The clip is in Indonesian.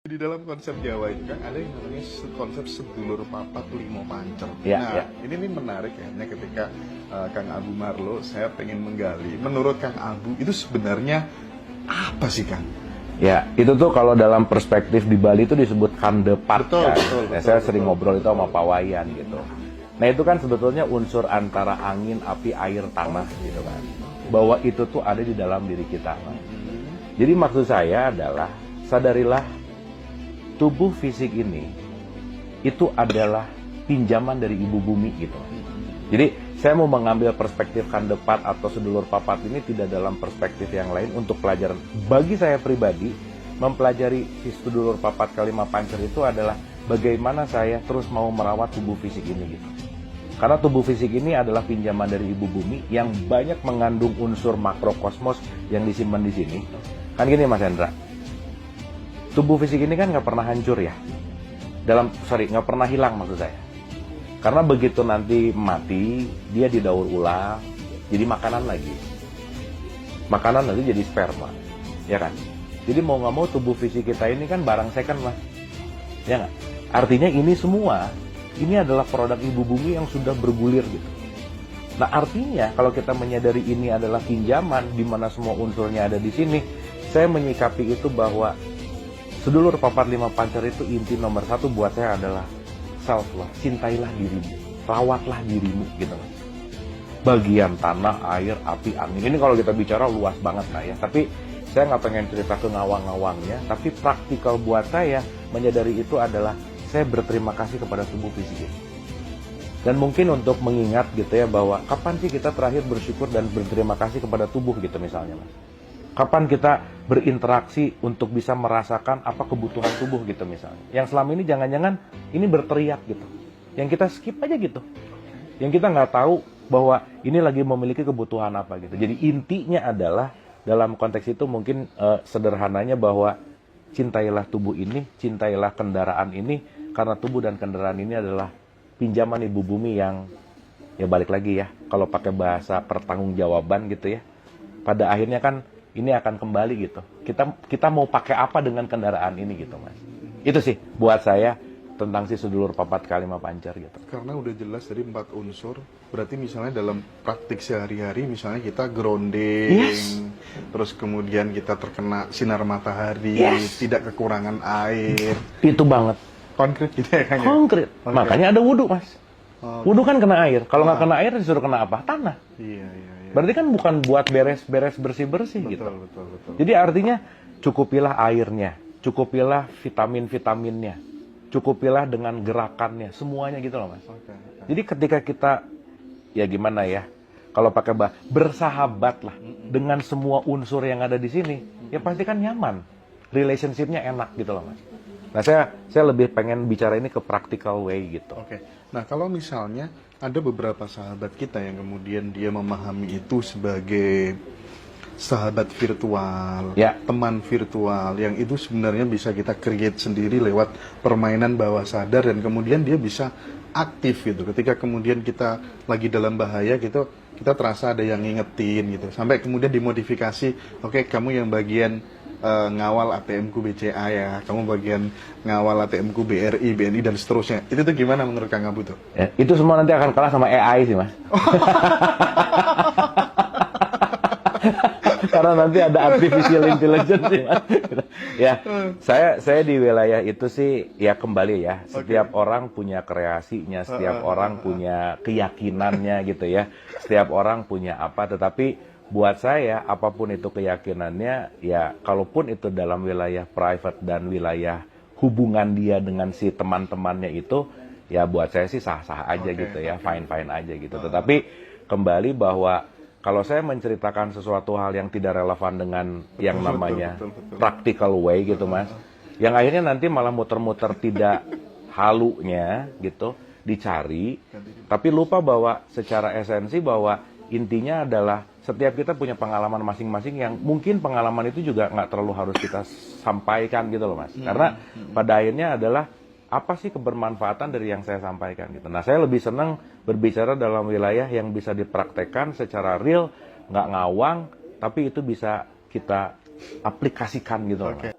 Di dalam konsep Jawa itu kan ada yang namanya konsep sedulur papat limo pancer. Ini nih menarik ya, ini ketika Kang Abu Marlo, saya pengen menggali. Menurut Kang Abu, itu sebenarnya apa sih, Kang? Ya, itu tuh kalau dalam perspektif di Bali itu disebut kandepat. Betul. Saya sering ngobrol itu sama Pak Wayan gitu. Nah itu kan sebetulnya unsur antara angin, api, air, tanah gitu kan. Bahwa itu tuh ada di dalam diri kita. Jadi maksud saya adalah sadarilah tubuh fisik ini itu adalah pinjaman dari ibu bumi gitu. Jadi saya mau mengambil perspektif kandepat atau sedulur papat ini tidak dalam perspektif yang lain untuk pelajaran. Bagi saya pribadi, mempelajari si sedulur papat kalima pancer itu adalah bagaimana saya terus mau merawat tubuh fisik ini gitu. Karena tubuh fisik ini adalah pinjaman dari ibu bumi yang banyak mengandung unsur makrokosmos yang disimpan di sini. Kan gini Mas Hendra, tubuh fisik ini kan nggak pernah hancur ya, nggak pernah hilang maksud saya. Karena begitu nanti mati, dia didaur ulang, jadi makanan lagi. Makanan nanti jadi sperma, ya kan? Jadi mau nggak mau tubuh fisik kita ini kan barang second Mas, ya nggak? Artinya ini semua, ini adalah produk ibu bumi yang sudah bergulir gitu. Nah artinya kalau kita menyadari ini adalah pinjaman, di mana semua unsurnya ada di sini, saya menyikapi itu bahwa sedulur papat lima pancer itu inti nomor satu buat saya adalah self love. Cintailah dirimu, rawatlah dirimu gitu. Bagian tanah, air, api, angin. Ini kalau kita bicara luas banget lah ya. Tapi saya nggak pengen cerita ke ngawang-ngawangnya. Tapi praktikal buat saya menyadari itu adalah saya berterima kasih kepada tubuh fisik ini. Dan mungkin untuk mengingat gitu ya bahwa kapan sih kita terakhir bersyukur dan berterima kasih kepada tubuh gitu misalnya Mas. Kapan kita berinteraksi untuk bisa merasakan apa kebutuhan tubuh gitu misalnya. Yang selama ini jangan-jangan ini berteriak gitu. Yang kita skip aja gitu. Yang kita nggak tahu bahwa ini lagi memiliki kebutuhan apa gitu. Jadi intinya adalah dalam konteks itu mungkin sederhananya bahwa cintailah tubuh ini, cintailah kendaraan ini. Karena tubuh dan kendaraan ini adalah pinjaman ibu bumi yang ya balik lagi ya. Kalau pakai bahasa pertanggungjawaban gitu ya. Pada akhirnya kan ini akan kembali gitu. Kita mau pakai apa dengan kendaraan ini gitu Mas. Itu sih buat saya tentang si sedulur papat kalima pancer gitu. Karena udah jelas dari 4 unsur, berarti misalnya dalam praktik sehari-hari misalnya kita grounding, terus kemudian kita terkena sinar matahari, tidak kekurangan air. Itu banget. Konkret gitu ya Kang? Konkret. Makanya ada wudhu Mas. Wudhu kan kena air. Kalau nggak kena air disuruh kena apa? Tanah. Iya. Berarti kan bukan buat beres-beres bersih-bersih gitu. Betul. Jadi artinya cukupilah airnya, cukupilah vitamin-vitaminnya, cukupilah dengan gerakannya, semuanya gitu loh Mas. Jadi ketika kita, ya gimana ya, kalau pakai bersahabat lah dengan semua unsur yang ada di sini, ya pasti kan nyaman, relationship-nya enak gitu loh Mas. Nah saya lebih pengen bicara ini ke practical way gitu. Nah kalau misalnya ada beberapa sahabat kita yang kemudian dia memahami itu sebagai sahabat virtual, teman virtual, yang itu sebenarnya bisa kita create sendiri lewat permainan bawah sadar dan kemudian dia bisa aktif gitu. Ketika kemudian kita lagi dalam bahaya gitu, kita terasa ada yang ngingetin gitu. Sampai kemudian dimodifikasi, oke, kamu yang bagian ngawal ATM-ku BCA ya, kamu bagian ngawal ATM-ku BRI, BNI dan seterusnya. Itu tuh gimana menurut Kang Abu tuh? Ya, itu semua nanti akan kalah sama AI sih Mas. Karena nanti ada artificial intelligence sih Mas. Ya, saya di wilayah itu sih ya kembali ya. Setiap orang punya kreasinya, setiap orang punya keyakinannya gitu ya. Setiap orang punya apa, tetapi buat saya, apapun itu keyakinannya, ya kalaupun itu dalam wilayah private dan wilayah hubungan dia dengan si teman-temannya itu, ya buat saya sih sah-sah aja gitu ya, fine-fine aja gitu. Tetapi kembali bahwa kalau saya menceritakan sesuatu hal yang tidak relevan dengan yang namanya practical way gitu Mas, yang akhirnya nanti malah muter-muter tidak halunya gitu, dicari, tapi lupa bahwa secara esensi bahwa intinya adalah setiap kita punya pengalaman masing-masing yang mungkin pengalaman itu juga nggak terlalu harus kita sampaikan gitu loh Mas. Karena pada akhirnya adalah apa sih kebermanfaatan dari yang saya sampaikan gitu. Nah saya lebih senang berbicara dalam wilayah yang bisa dipraktekkan secara real, nggak ngawang, tapi itu bisa kita aplikasikan gitu loh Mas.